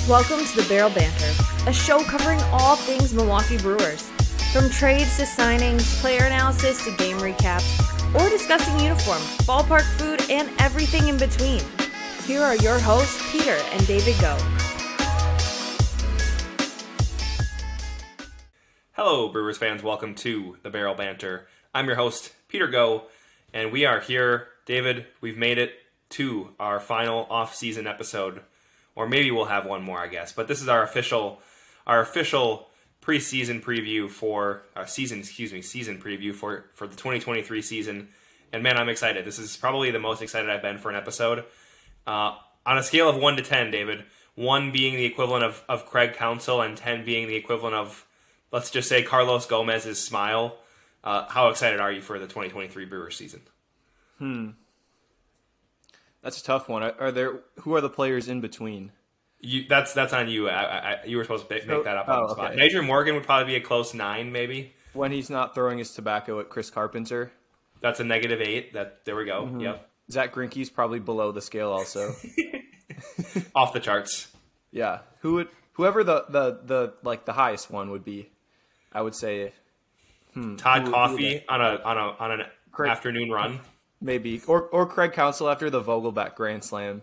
Welcome to the Barrel Banter, a show covering all things Milwaukee Brewers. From trades to signings, player analysis to game recaps, or discussing uniforms, ballpark food, and everything in between. Here are your hosts, Peter and David Go. Hello, Brewers fans. Welcome to the Barrel Banter. I'm your host, Peter Go, and we are here. David, we've made it to our final off-season episode. Or maybe we'll have one more, I guess. But this is our official preseason preview for season preview for the 2023 season. And man, I'm excited. This is probably the most excited I've been for an episode. On a scale of 1 to 10, David, 1 being the equivalent of Craig Counsell and 10 being the equivalent of, let's just say, Carlos Gomez's smile. How excited are you for the 2023 Brewers season? That's a tough one. Who are the players in between? That's on you. You were supposed to make that up on the spot. Okay. Major Morgan would probably be a close 9, maybe. When he's not throwing his tobacco at Chris Carpenter. That's a -8. There we go. Mm-hmm. Yep. Zach Greinke's probably below the scale also. Off the charts. Yeah. Whoever the highest one would be, I would say. Todd Coffey on an afternoon run. Maybe. Or Craig Counsell after the Vogelback Grand Slam.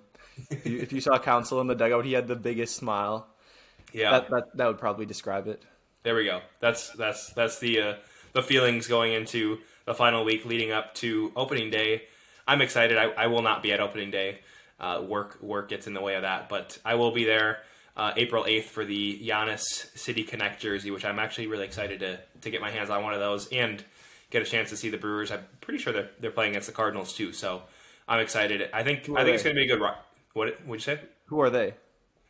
If you saw Counsell in the dugout, he had the biggest smile. Yeah. That would probably describe it. There we go. That's the feelings going into the final week leading up to opening day. I'm excited. I will not be at opening day. Work gets in the way of that, but I will be there April 8th for the Giannis City Connect jersey, which I'm actually really excited to get my hands on one of those and get a chance to see the Brewers. I'm pretty sure they're playing against the Cardinals too, so I'm excited. I think it's going to be a good run. What'd you say? Who are they?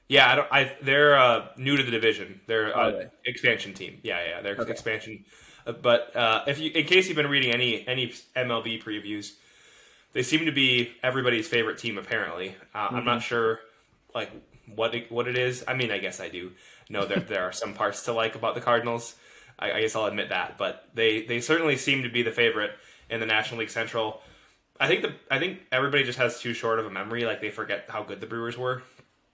Yeah, they're new to the division. They're expansion team. Yeah, they're expansion. But in case you've been reading any MLB previews, they seem to be everybody's favorite team. Apparently, I'm not sure what it is. I mean, I guess I do know that there are some parts to like about the Cardinals. I guess I'll admit that, but they certainly seem to be the favorite in the National League Central. I think everybody just has too short of a memory. Like they forget how good the Brewers were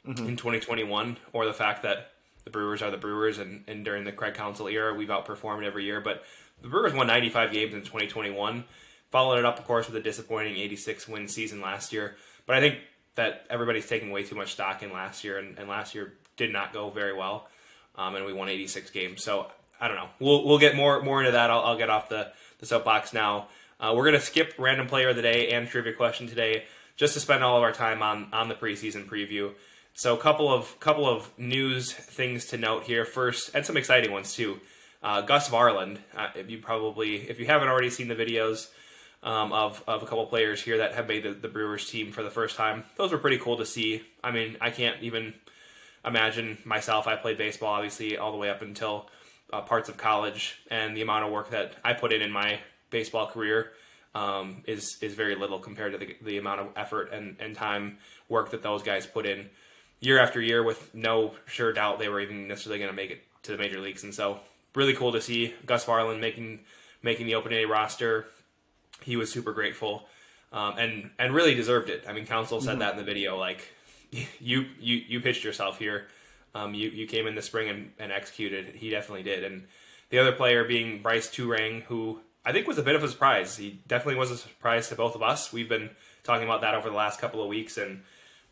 in 2021, or the fact that the Brewers are the Brewers, and during the Craig Counsell era, we've outperformed every year. But the Brewers won 95 games in 2021, followed it up, of course, with a disappointing 86-win season last year. But I think that everybody's taking way too much stock in last year, and last year did not go very well, and we won 86 games. So I don't know. We'll get more into that. I'll get off the soapbox now. We're going to skip random player of the day and trivia question today, just to spend all of our time on the preseason preview. So a couple of news things to note here first, and some exciting ones too. Gus Varland. If you haven't already seen the videos of a couple players here that have made the Brewers team for the first time, those were pretty cool to see. I mean, I can't even imagine myself. I played baseball obviously all the way up until parts of college, and the amount of work that I put in my baseball career is very little compared to the amount of effort and time work that those guys put in year after year, with no sure doubt they were even necessarily going to make it to the major leagues. And so really cool to see Gus Varland making the opening day roster. He was super grateful and really deserved it. I mean, Counsell said that in the video, like, you pitched yourself here. You came in the spring and executed. He definitely did. And the other player being Bryce Turang, who I think was a bit of a surprise. He definitely was a surprise to both of us. We've been talking about that over the last couple of weeks, and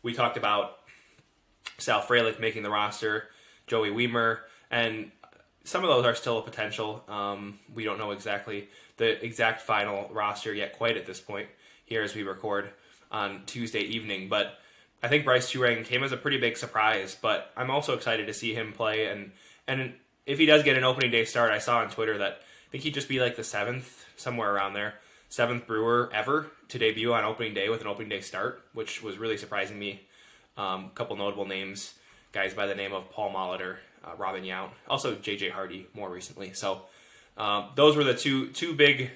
we talked about Sal Frelick making the roster, Joey Wiemer, and some of those are still a potential. We don't know the exact final roster yet quite at this point here as we record on Tuesday evening, but I think Bryce Turang came as a pretty big surprise, but I'm also excited to see him play, and if he does get an opening day start, I saw on Twitter that I think he'd just be like the 7th Brewer ever to debut on opening day with an opening day start, which was really surprising me. A couple notable names, guys by the name of Paul Molitor, Robin Yount, also J.J. Hardy more recently. So those were the two big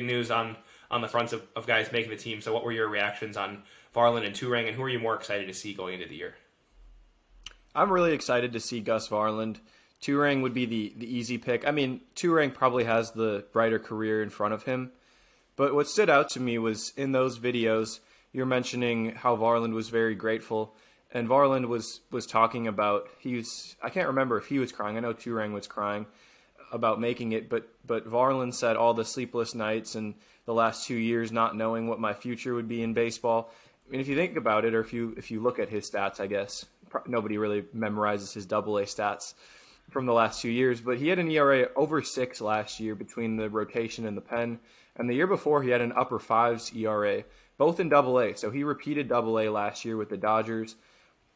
news on the fronts of guys making the team. So what were your reactions on Varland and Turang, and who are you more excited to see going into the year? I'm really excited to see Gus Varland. Turang would be the easy pick. I mean, Turang probably has the brighter career in front of him. But what stood out to me was in those videos, you're mentioning how Varland was very grateful. And Varland was talking about, I can't remember if he was crying. I know Turang was crying about making it, but Varland said all the sleepless nights and the last 2 years not knowing what my future would be in baseball. I mean, if you think about it, or if you look at his stats, I guess nobody really memorizes his AA stats from the last 2 years, but he had an ERA over 6 last year between the rotation and the pen, and the year before he had an upper 5s ERA, both in AA. So he repeated AA last year with the Dodgers,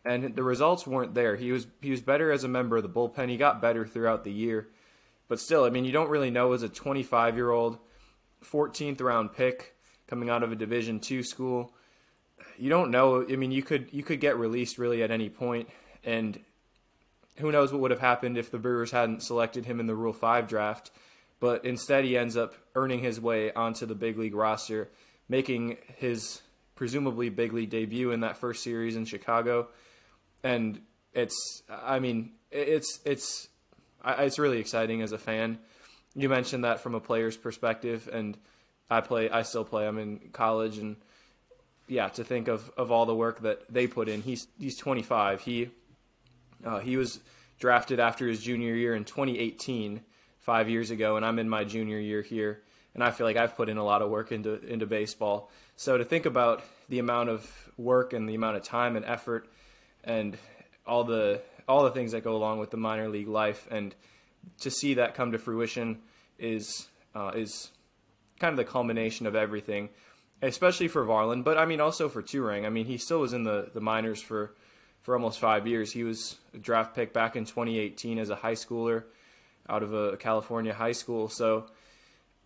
and the results weren't there. He was better as a member of the bullpen. He got better throughout the year, but still, I mean, you don't really know as a 25-year-old, 14th round pick coming out of a Division II school. You don't know. I mean, you could get released really at any point, and who knows what would have happened if the Brewers hadn't selected him in the Rule 5 draft. But instead, he ends up earning his way onto the big league roster, making his presumably big league debut in that first series in Chicago. And it's really exciting as a fan. You mentioned that from a player's perspective, and I still play. I'm in college, and yeah, to think of all the work that they put in. He's 25. He was drafted after his junior year in 2018, 5 years ago, and I'm in my junior year here, and I feel like I've put in a lot of work into baseball. So to think about the amount of work and the amount of time and effort and all the things that go along with the minor league life, and to see that come to fruition is kind of the culmination of everything, especially for Varland, but I mean also for Turang. I mean, he still was in the minors for almost 5 years. He was a draft pick back in 2018 as a high schooler out of a California high school. So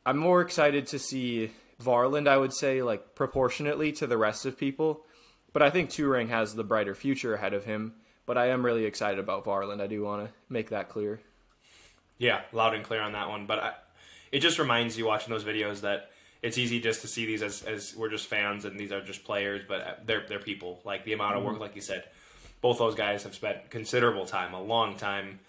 I'm more excited to see Varland, I would say, like proportionately to the rest of people. But I think Turang has the brighter future ahead of him. But I am really excited about Varland. I do want to make that clear. Yeah, loud and clear on that one. But it just reminds you watching those videos that it's easy just to see these as we're just fans and these are just players, but they're people. Like the amount of work, like you said, both those guys have spent considerable time, a long time,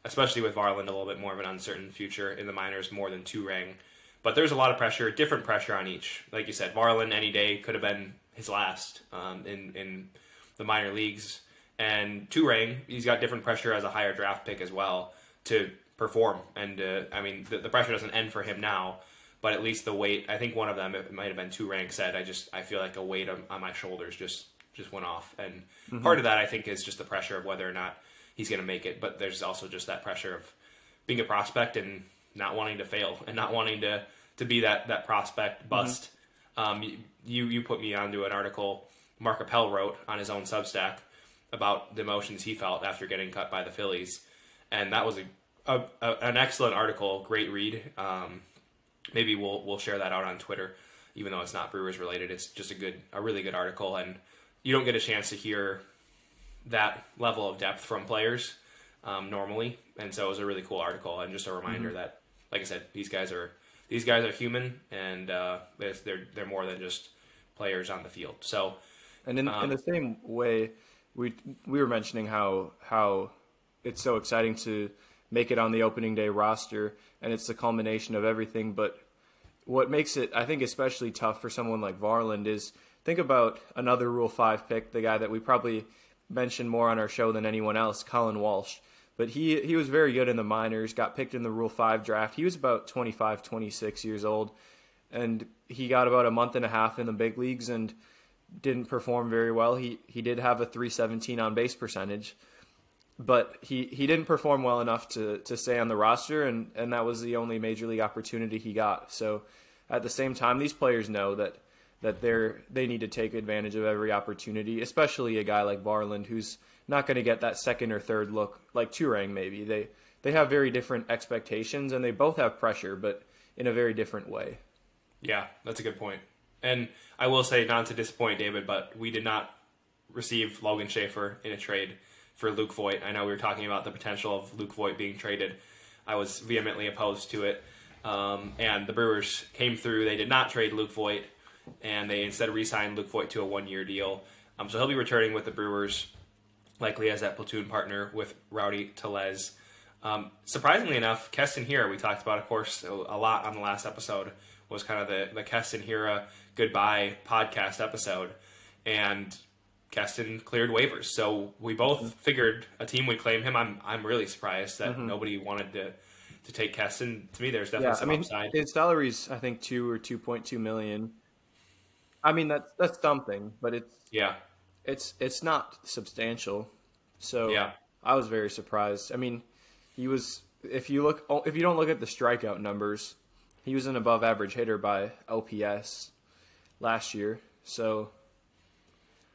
especially with Varland, a little bit more of an uncertain future in the minors more than Turang. But there's a lot of pressure, different pressure on each. Like you said, Varland any day could have been his last in the minor leagues. And Turang, he's got different pressure as a higher draft pick as well to perform. And I mean, the pressure doesn't end for him now, but at least the weight. I think one of them, it might have been Turang, said, I feel like a weight on my shoulders just went off. And part of that, I think, is just the pressure of whether or not he's going to make it. But there's also just that pressure of being a prospect and not wanting to fail and not wanting to be that prospect bust. You put me onto an article Mark Appel wrote on his own Substack about the emotions he felt after getting cut by the Phillies, and that was an excellent article, great read. Maybe we'll share that out on Twitter, even though it's not Brewers related. It's just a really good article, and you don't get a chance to hear that level of depth from players normally, and so it was a really cool article and just a reminder that, like I said, these guys are human, and they're more than just players on the field. So, and in the same way, we were mentioning how it's so exciting to make it on the opening day roster, and it's the culmination of everything. But what makes it, I think, especially tough for someone like Varland is, think about another Rule 5 pick, the guy that we probably mentioned more on our show than anyone else, Colin Walsh. But he was very good in the minors, got picked in the Rule 5 draft. He was about 25, 26 years old, and he got about a month and a half in the big leagues and didn't perform very well. He did have a .317 on base percentage, but he didn't perform well enough to stay on the roster, and that was the only major league opportunity he got. So at the same time, these players know that they need to take advantage of every opportunity, especially a guy like Varland who's not going to get that second or third look like Turang maybe. They have very different expectations, and they both have pressure, but in a very different way. Yeah, that's a good point. And I will say, not to disappoint David, but we did not receive Logan Schaefer in a trade for Luke Voit. I know we were talking about the potential of Luke Voit being traded. I was vehemently opposed to it. And the Brewers came through. They did not trade Luke Voit, and they instead re-signed Luke Voit to a one-year deal. So he'll be returning with the Brewers, likely as that platoon partner with Rowdy Tellez. Surprisingly enough, Keston Hiura, we talked about, of course, a lot on the last episode, was kind of the Keston Hiura goodbye podcast episode. And Keston cleared waivers. So we both figured a team would claim him. I'm really surprised that nobody wanted to take Keston. To me, there's definitely some upside. His salary's I think 2 or 2.2 million. I mean that's something, but it's not substantial. So I was very surprised. I mean, he was if you don't look at the strikeout numbers, he was an above average hitter by OPS last year. So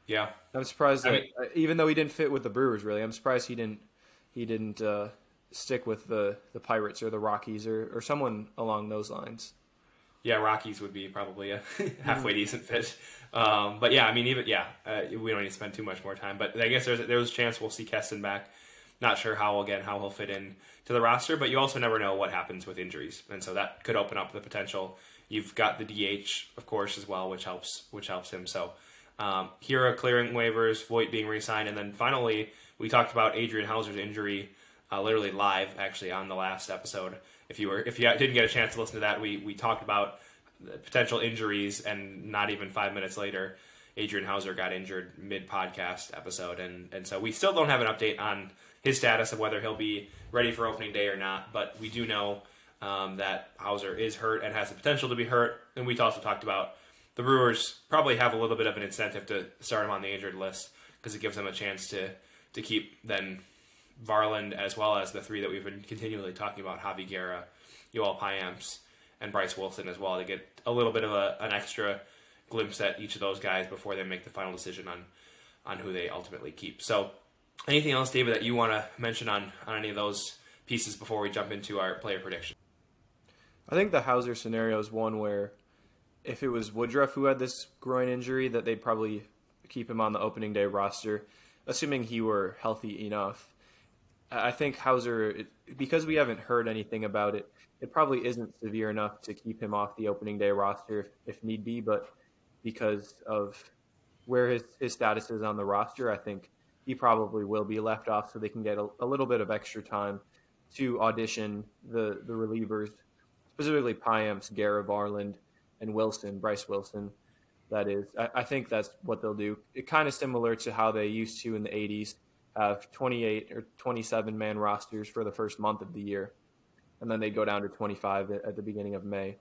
yeah, I'm surprised that even though he didn't fit with the Brewers, really, I'm surprised he didn't stick with the Pirates or the Rockies or someone along those lines. Yeah, Rockies would be probably a halfway decent fit. But yeah, I mean, we don't need to spend too much more time. But I guess there's a chance we'll see Keston back. Not sure how he'll fit in to the roster, but you also never know what happens with injuries, and so that could open up the potential. You've got the DH, of course, as well, which helps him. So here are clearing waivers, Voit being re-signed, and then finally we talked about Adrian Houser's injury, literally live actually on the last episode. If you didn't get a chance to listen to that, we talked about the potential injuries, and not even 5 minutes later, Adrian Houser got injured mid-podcast episode, and so we still don't have an update on his status of whether he'll be ready for opening day or not, but we do know that Houser is hurt and has the potential to be hurt, and we also talked about the Brewers probably have a little bit of an incentive to start him on the injured list because it gives them a chance to keep then Varland as well as the three that we've been continually talking about, Javi Guerra, Yoel Payamps, and Bryce Wilson as well, to get a little bit of an extra glimpse at each of those guys before they make the final decision on who they ultimately keep. So anything else, David, that you want to mention on any of those pieces before we jump into our player prediction? I think the Houser scenario is one where if it was Woodruff who had this groin injury, that they'd probably keep him on the opening day roster, assuming he were healthy enough. I think Houser, because we haven't heard anything about it, it probably isn't severe enough to keep him off the opening day roster if need be, but because of where his status is on the roster, I think he probably will be left off so they can get a little bit of extra time to audition the relievers, specifically Payamps, Guerra, Varland, and Bryce Wilson, that is. I think that's what they'll do. It kind of similar to how they used to in the 80s, have 28 or 27 man rosters for the first month of the year, and then they go down to 25 at the beginning of May.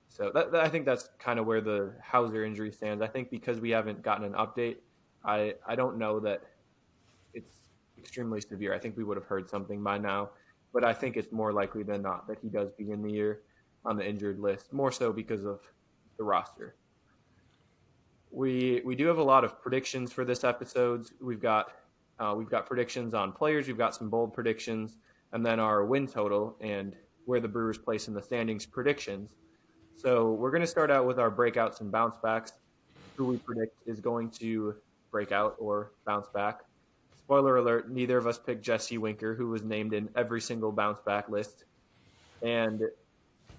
So I think that's kind of where the Houser injury stands. I think because we haven't gotten an update, I don't know that it's extremely severe. I think we would have heard something by now, but I think it's more likely than not that he does begin the year on the injured list, more so because of the roster. We do have a lot of predictions for this episode. We've got predictions on players. We've got some bold predictions, and then our win total and where the Brewers place in the standings predictions. So we're going to start out with our breakouts and bounce backs. Who we predict is going to break out or bounce back. Spoiler alert, neither of us picked Jesse Winker, who was named in every single bounce back list. And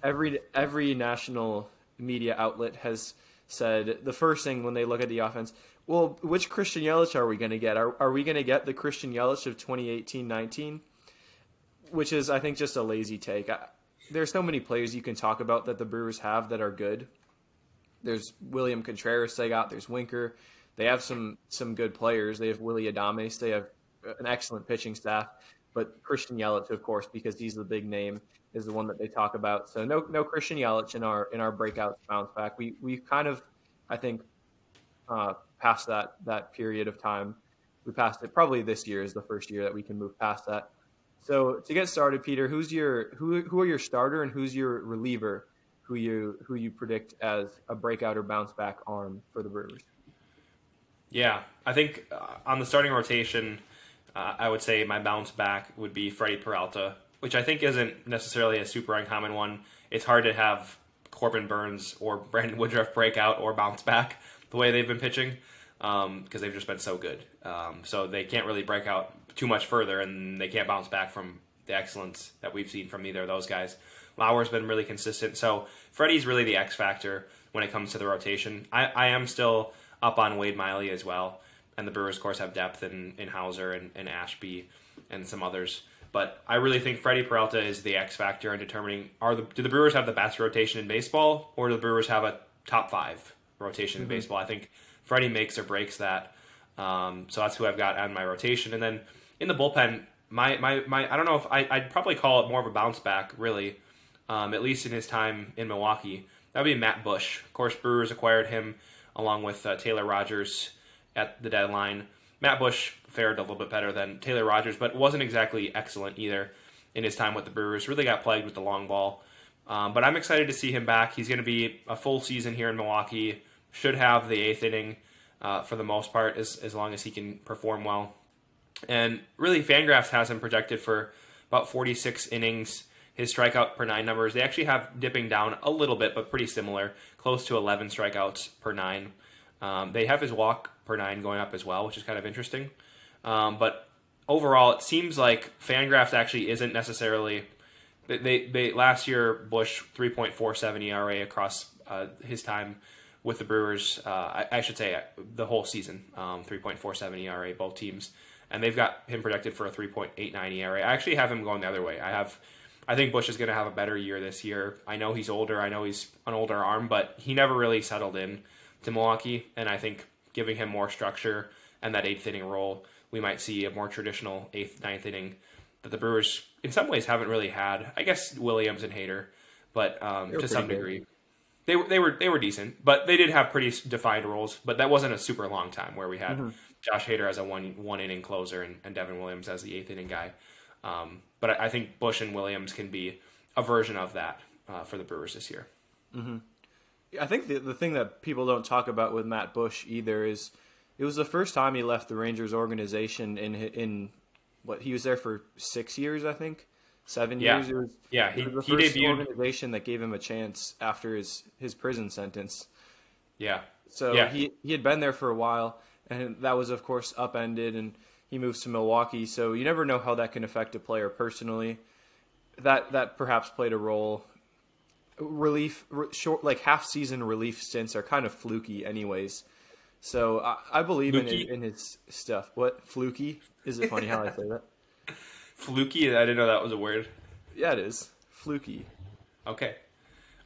every national media outlet has said the first thing when they look at the offense, well, which Christian Yelich are we going to get? Are we going to get the Christian Yelich of 2018-19? Which is, I think, just a lazy take. There's so many players you can talk about that the Brewers have that are good. There's William Contreras they got. There's Winker. They have some good players. They have Willie Adames. They have an excellent pitching staff. But Christian Yelich, of course, because he's the big name, is the one that they talk about. So no Christian Yelich in our breakout bounce back. We kind of, I think, passed that period of time. We passed it. Probably this year is the first year that we can move past that. So to get started, Peter, who are your starter and who's your reliever? Who you predict as a breakout or bounce back arm for the Brewers? Yeah, I think on the starting rotation, I would say my bounce back would be Freddie Peralta, which I think isn't necessarily a super uncommon one. It's hard to have Corbin Burns or Brandon Woodruff break out or bounce back the way they've been pitching because they've just been so good. So they can't really break out too much further, and they can't bounce back from the excellence that we've seen from either of those guys. Lauer's been really consistent. So Freddie's really the X factor when it comes to the rotation. I am still up on Wade Miley as well, and the Brewers, of course, have depth in Hauser and Ashby and some others. But I really think Freddie Peralta is the X factor in determining do the Brewers have the best rotation in baseball, or do the Brewers have a top 5 rotation in baseball? I think Freddie makes or breaks that. So that's who I've got on my rotation. And then in the bullpen, my I don't know if I'd probably call it more of a bounce back, really, at least in his time in Milwaukee. That would be Matt Bush. Of course, Brewers acquired him along with Taylor Rogers at the deadline. Matt Bush fared a little bit better than Taylor Rogers, but wasn't exactly excellent either in his time with the Brewers. Really got plagued with the long ball. But I'm excited to see him back. He's going to be a full season here in Milwaukee. Should have the 8th inning for the most part, as long as he can perform well. And really, Fangraphs has him projected for about 46 innings. His strikeout per 9 numbers, they actually have dipping down a little bit, but pretty similar, close to 11 strikeouts per 9. They have his walk per 9 going up as well, which is kind of interesting. But overall, it seems like Fangraphs actually isn't necessarily... They last year, Bush 3.47 ERA across his time with the Brewers. I should say the whole season, 3.47 ERA, both teams. And they've got him projected for a 3.89 ERA. I actually have him going the other way. I think Bush is going to have a better year this year. I know he's older. I know he's an older arm, but he never really settled in to Milwaukee. And I think giving him more structure and that 8th inning role, we might see a more traditional 8th, 9th inning that the Brewers, in some ways, haven't really had. I guess Williams and Hader, but to some degree. They were decent, but they did have pretty defined roles. But that wasn't a super long time where we had Josh Hader as a one inning closer and Devin Williams as the 8th inning guy. But I think Bush and Williams can be a version of that for the Brewers this year. Mm-hmm. I think the thing that people don't talk about with Matt Bush either is it was the first time he left the Rangers organization in what he was there for 6 years, I think. 7 years. It was the first debuted organization that gave him a chance after his prison sentence. Yeah. So he had been there for a while, and that was, of course, upended, and he moves to Milwaukee. So you never know how that can affect a player personally. That perhaps played a role. Short, like half-season relief stints are kind of fluky anyways. So I believe in his stuff. What? Fluky? Is it funny how I say that? Fluky? I didn't know that was a word. Yeah, it is. Fluky. Okay.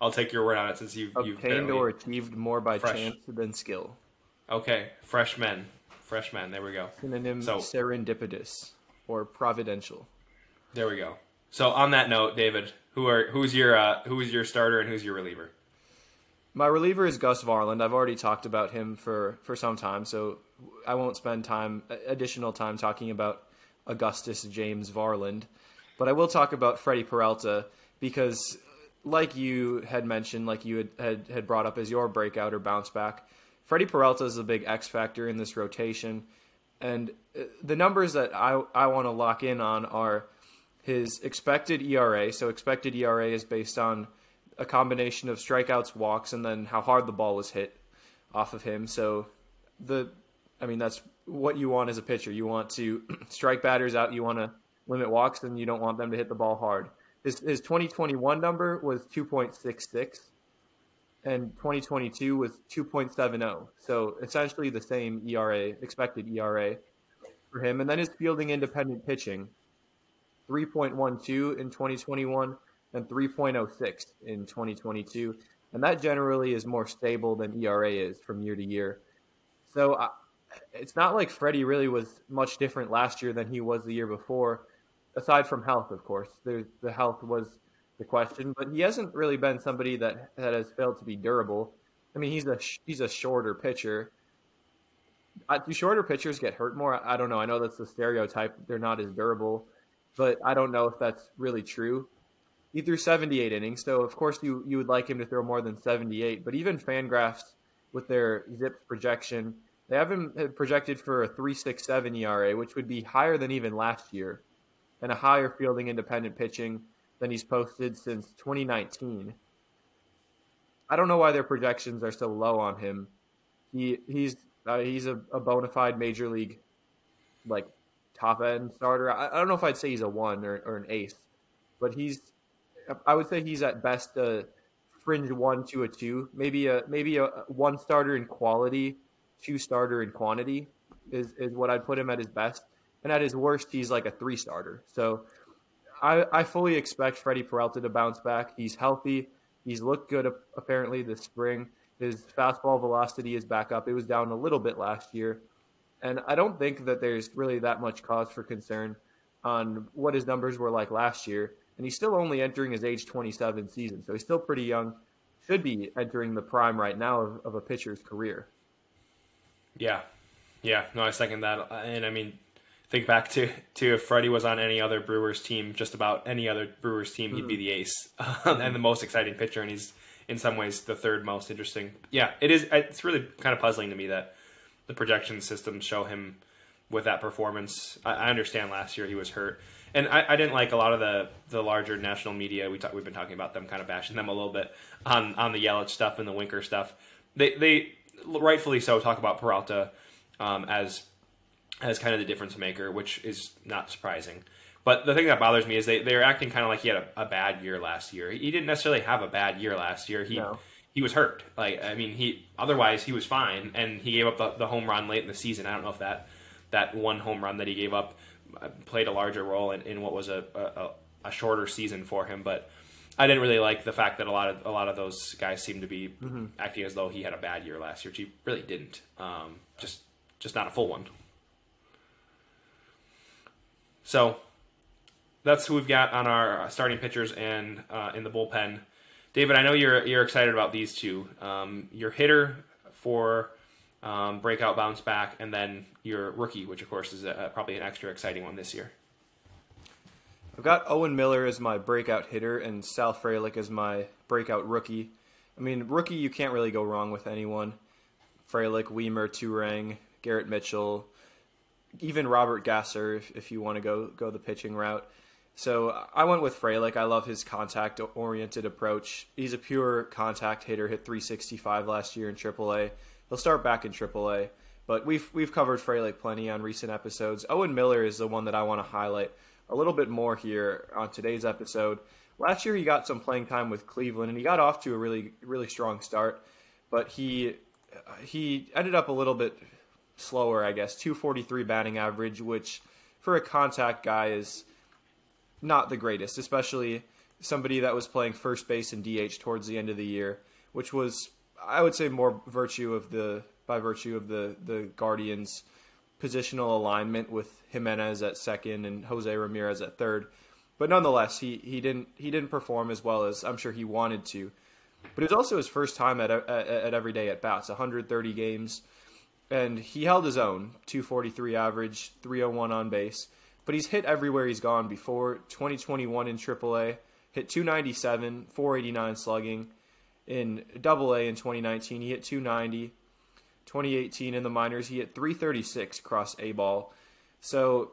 I'll take your word on it since you've obtained or achieved more by chance than skill. Okay. Freshmen. There we go. Synonym serendipitous or providential. There we go. So on that note, David, who's your starter and who's your reliever? My reliever is Gus Varland. I've already talked about him for some time, so I won't spend additional time talking about Augustus James Varland. But I will talk about Freddie Peralta because, like you had mentioned, like you had brought up as your breakout or bounce back, Freddie Peralta is a big X factor in this rotation. And the numbers that I want to lock in on are his expected ERA. So expected ERA is based on a combination of strikeouts, walks, and then how hard the ball was hit off of him. So that's what you want as a pitcher. You want to strike batters out. You want to limit walks, and you don't want them to hit the ball hard. His 2021 number was 2.66, and 2022 was 2.70. So essentially the same ERA, expected ERA for him. And then his fielding independent pitching, 3.12 in 2021 and 3.06 in 2022. And that generally is more stable than ERA is from year to year. So it's not like Freddie really was much different last year than he was the year before, aside from health, of course. The health was the question, but he hasn't really been somebody that has failed to be durable. I mean, he's a shorter pitcher. Do shorter pitchers get hurt more? I don't know. I know that's the stereotype. They're not as durable, but I don't know if that's really true. He threw 78 innings, so of course you would like him to throw more than 78, but even Fangraphs with their ZiPS projection, they have him projected for a 3.67 ERA, which would be higher than even last year, and a higher fielding independent pitching than he's posted since 2019. I don't know why their projections are so low on him. He's a bona fide major league like top end starter. I don't know if I'd say he's a 1 or an ace, but I would say he's at best a fringe 1 to a 2, maybe a 1 starter in quality, 2 starter in quantity is what I'd put him at his best. And at his worst, he's like a 3 starter. So I fully expect Freddie Peralta to bounce back. He's healthy. He's looked good apparently this spring. His fastball velocity is back up. It was down a little bit last year. And I don't think that there's really that much cause for concern on what his numbers were like last year. And he's still only entering his age 27 season, so he's still pretty young. Should be entering the prime right now of a pitcher's career. Yeah. No, I second that. And I mean, think back to if Freddie was on any other Brewers team, just about any other Brewers team, he'd be the ace and the most exciting pitcher. And he's in some ways the third most interesting. Yeah, it is. It's really kind of puzzling to me that the projection systems show him with that performance. I understand last year he was hurt. And I didn't like a lot of the larger national media. We've been talking about them, kind of bashing them a little bit on the Yelich stuff and the Winker stuff. They rightfully so talk about Peralta as kind of the difference maker, which is not surprising. But the thing that bothers me is they're acting kind of like he had a bad year last year. He didn't necessarily have a bad year last year. He was hurt. Otherwise he was fine, and he gave up the home run late in the season. I don't know if that one home run that he gave up played a larger role in what was a shorter season for him, but I didn't really like the fact that a lot of those guys seem to be acting as though he had a bad year last year, which he really didn't. Just not a full one. So that's who we've got on our starting pitchers and in the bullpen. David, I know you're excited about these two. Your hitter for breakout bounce back, and then your rookie, which of course is probably an extra exciting one this year. I've got Owen Miller as my breakout hitter and Sal Frelick as my breakout rookie. I mean, rookie, you can't really go wrong with anyone. Frelick, Weimer, Turang, Garrett Mitchell, even Robert Gasser if you want to go the pitching route. So I went with Frelick. I love his contact-oriented approach. He's a pure contact hitter, hit .365 last year in AAA. He'll start back in AAA, but we've covered Frelick plenty on recent episodes. Owen Miller is the one that I want to highlight a little bit more here on today's episode. Last year he got some playing time with Cleveland, and he got off to a really, really strong start, but he ended up a little bit slower, I guess. .243 batting average, which for a contact guy is not the greatest, especially somebody that was playing first base and DH towards the end of the year, which was, I would say, more by virtue of the Guardians' positional alignment with Jimenez at second and Jose Ramirez at third. But nonetheless, he didn't perform as well as I'm sure he wanted to. But it was also his first time at everyday at bats, 130 games, and he held his own. .243 average, .301 on base. But he's hit everywhere he's gone before. 2021 in AAA, hit .297, .489 slugging. In AA in 2019, he hit .290. 2018 in the minors, he hit .336 across A-ball. So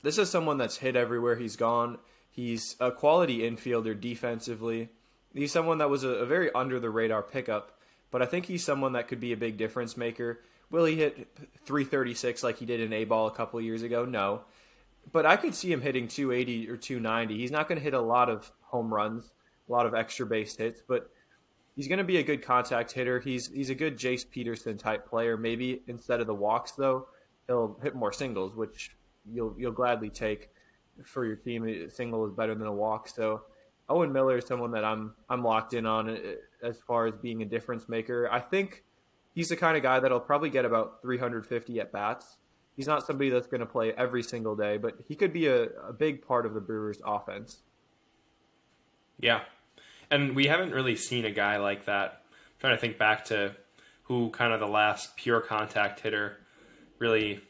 this is someone that's hit everywhere he's gone. He's a quality infielder defensively. He's someone that was a very under-the-radar pickup, but I think he's someone that could be a big difference maker. Will he hit .336 like he did in A-ball a couple of years ago? No. But I could see him hitting .280 or .290. He's not going to hit a lot of home runs, a lot of extra base hits, but he's going to be a good contact hitter. He's a good Jace Peterson type player. Maybe instead of the walks, though, he'll hit more singles, which you'll gladly take for your team. A single is better than a walk. So Owen Miller is someone that I'm locked in on as far as being a difference maker. I think he's the kind of guy that'll probably get about 350 at bats. He's not somebody that's going to play every single day, but he could be a big part of the Brewers' offense. Yeah. And we haven't really seen a guy like that. I'm trying to think back to who kind of the last pure contact hitter really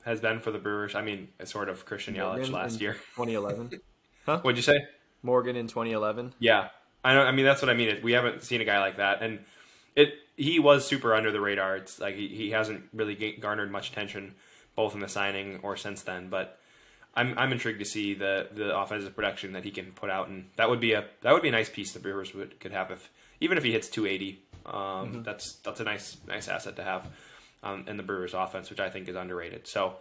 has been for the Brewers. I mean, sort of Christian Yelich last year. 2011. Huh? What'd you say? Morgan in 2011. Yeah. I know. I mean, that's what I mean. We haven't seen a guy like that. And he was super under the radar. It's like he hasn't really garnered much attention, both in the signing or since then. But I'm intrigued to see the offensive production that he can put out, and that would be a nice piece the Brewers could have even if he hits 280. That's a nice asset to have in the Brewers offense, which I think is underrated. So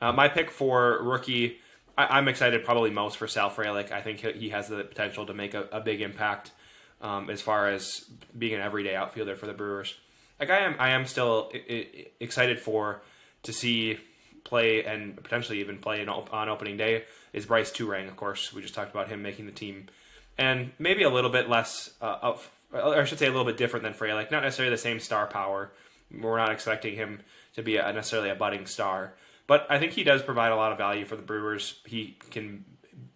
my pick for rookie, I'm excited probably most for Sal Frelick. I think he has the potential to make a big impact as far as being an everyday outfielder for the Brewers. Like I am still excited to see play and potentially even play on opening day is Bryce Turang. Of course, we just talked about him making the team, and maybe a little bit less, or I should say a little bit different than Frelick. Not necessarily the same star power we're not expecting him to be necessarily a budding star. But I think he does provide a lot of value for the Brewers. He can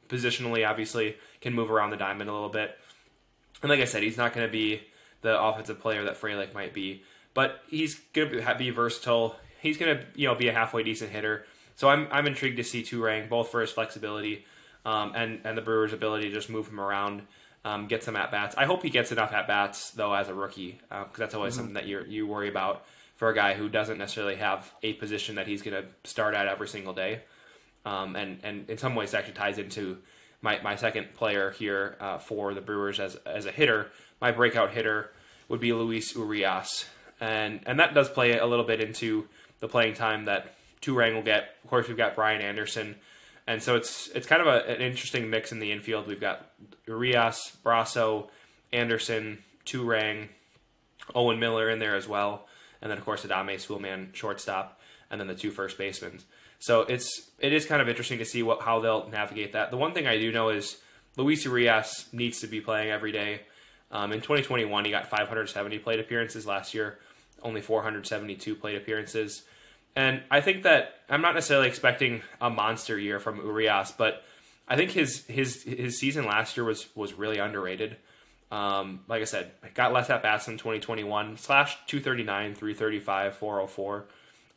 positionally, obviously, can move around the diamond a little bit. And like I said, he's not going to be the offensive player that Frelick might be, but he's going to be versatile. He's going to be a halfway decent hitter. So I'm intrigued to see Turang, both for his flexibility and the Brewers' ability to just move him around, get some at bats. I hope he gets enough at bats though as a rookie, because that's always something that you worry about for a guy who doesn't necessarily have a position that he's going to start at every single day. And in some ways, it actually ties into my second player here for the Brewers as a hitter. My breakout hitter would be Luis Urias, and that does play a little bit into the playing time that Turang will get. Of course, we've got Brian Anderson, and so it's kind of an interesting mix in the infield. We've got Urias, Brasso, Anderson, Turang, Owen Miller in there as well, and then of course Adame Swillman, shortstop, and then the 2 first basemen. So it is kind of interesting to see how they'll navigate that. The one thing I do know is Luis Urias needs to be playing every day. In 2021, he got 570 plate appearances. Last year, only 472 plate appearances. And I think that I'm not necessarily expecting a monster year from Urias, but I think his season last year was really underrated. Like I said, got less at bats in 2021. Slash 239, 335, 404.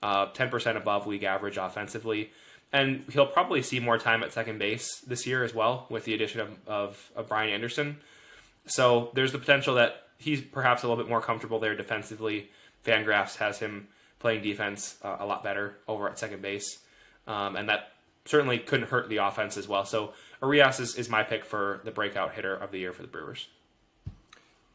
10% above league average offensively. And he'll probably see more time at second base this year as well with the addition of Brian Anderson. So there's the potential that he's perhaps a little bit more comfortable there defensively. Fangraphs has him playing defense a lot better over at second base. And that certainly couldn't hurt the offense as well. So Urias is my pick for the breakout hitter of the year for the Brewers.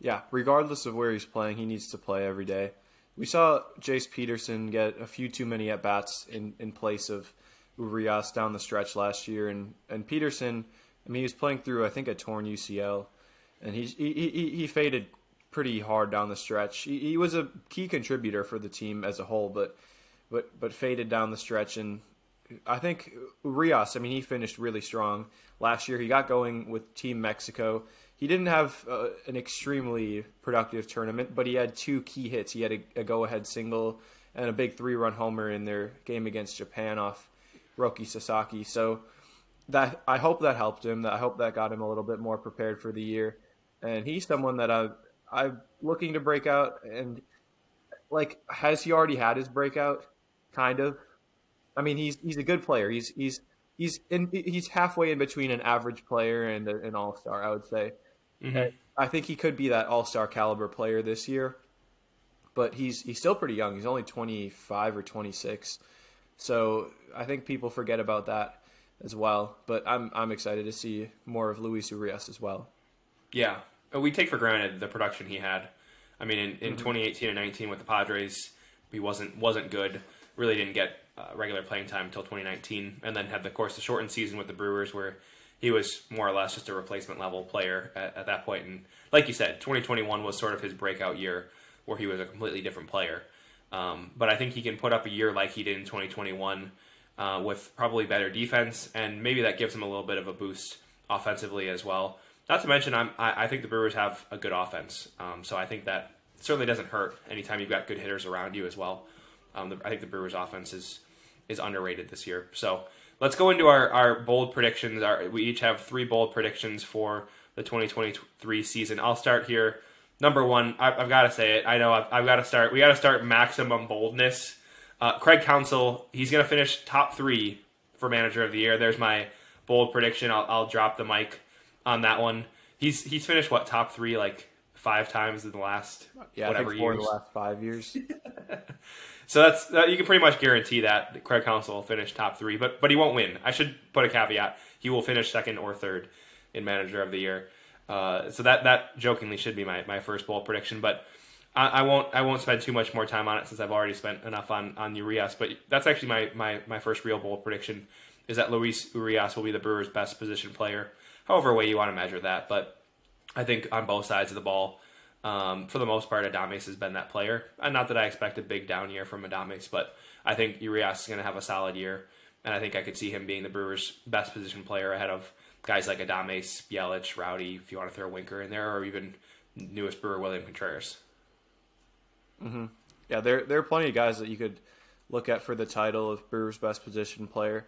Yeah, regardless of where he's playing, he needs to play every day. We saw Jace Peterson get a few too many at-bats in place of Urias down the stretch last year. And Peterson, I mean, he was playing through, I think, a torn UCL. And he faded pretty hard down the stretch. He was a key contributor for the team as a whole, but faded down the stretch. And I think Urias, I mean, he finished really strong last year. He got going with Team Mexico. He didn't have an extremely productive tournament, but he had 2 key hits. He had a go-ahead single and a big 3-run homer in their game against Japan off Roki Sasaki. So that I hope that helped him. I hope that got him a little bit more prepared for the year. And he's someone that I'm looking to break out. And like, has he already had his breakout? Kind of. I mean, he's a good player. He's halfway in between an average player and an all-star, I would say. Mm-hmm. I think he could be that all-star caliber player this year, but he's still pretty young. He's only 25 or 26, so I think people forget about that as well. But I'm excited to see more of Luis Urias as well. Yeah, we take for granted the production he had. I mean, in 2018 and 19 with the Padres, he wasn't good. Really didn't get regular playing time until 2019, and then had the shortened season with the Brewers where he was more or less just a replacement level player at that point. And like you said, 2021 was sort of his breakout year where he was a completely different player. But I think he can put up a year like he did in 2021 with probably better defense, and maybe that gives him a little bit of a boost offensively as well. Not to mention, I think the Brewers have a good offense, so I think that certainly doesn't hurt anytime you've got good hitters around you as well. I think the Brewers' offense is underrated this year. So let's go into our bold predictions. We each have 3 bold predictions for the 2023 season. I'll start here. Number 1, I've got to say it. I know I've got to start. We got to start maximum boldness. Craig Counsell, he's going to finish top 3 for manager of the year. There's my bold prediction. I'll drop the mic on that one. He's finished top 3 like 5 times in the last whatever years. In the last 5 years. So that's you can pretty much guarantee that Craig Counsell will finish top 3, but he won't win. I should put a caveat: he will finish 2nd or 3rd in Manager of the Year. So that jokingly should be my first bold prediction, but I won't spend too much more time on it since I've already spent enough on Urias. But that's actually my first real bold prediction, is that Luis Urias will be the Brewers' best position player, however way you want to measure that. But I think on both sides of the ball. For the most part, Adames has been that player. And not that I expect a big down year from Adames, but I think Urias is going to have a solid year. And I think I could see him being the Brewers' best position player ahead of guys like Adames, Yelich, Rowdy, if you want to throw Winker in there, or even newest Brewer, William Contreras. Mm-hmm. Yeah, there are plenty of guys that you could look at for the title of Brewers' best position player.